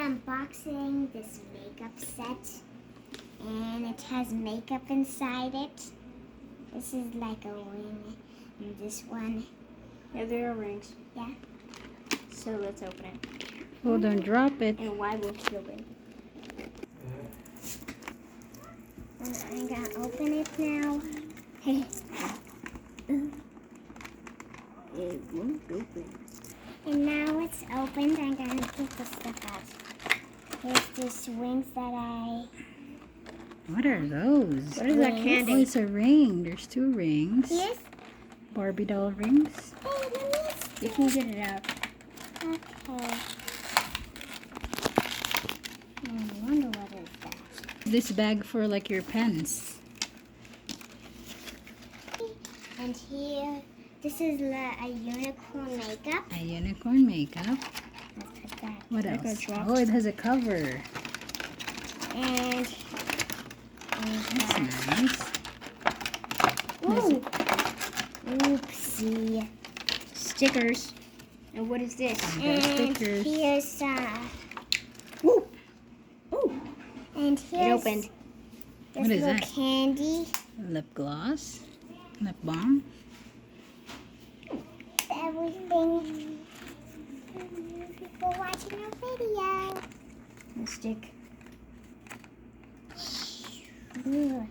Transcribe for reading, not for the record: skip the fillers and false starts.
unboxing this makeup set, and it has makeup inside it. This is like a ring, and this one. Yeah, there are rings. Yeah. So let's open it. Oh, don't drop it. And why will kill it? And I'm gonna open it now. It won't open. And now it's opened. I'm gonna take the stuff out. Here's these rings that I. What are those? What is that Rings. candy? Oh, it's a ring. There's 2 rings. Yes. Barbie doll rings. Hey, let me. You can get it out. Okay. I wonder what is that. This bag for like your pens. And here, this is a unicorn makeup. A unicorn makeup. Let's put that. What Like a else? drop. Oh, it has a cover. And That's nice. ooh, oopsie. Stickers. And what is this? You got And stickers. here's Woo! Ooh! and here's opened. this What is little that? candy. Lip gloss. Lip balm. Everything for watching our video. And stick. Ooh.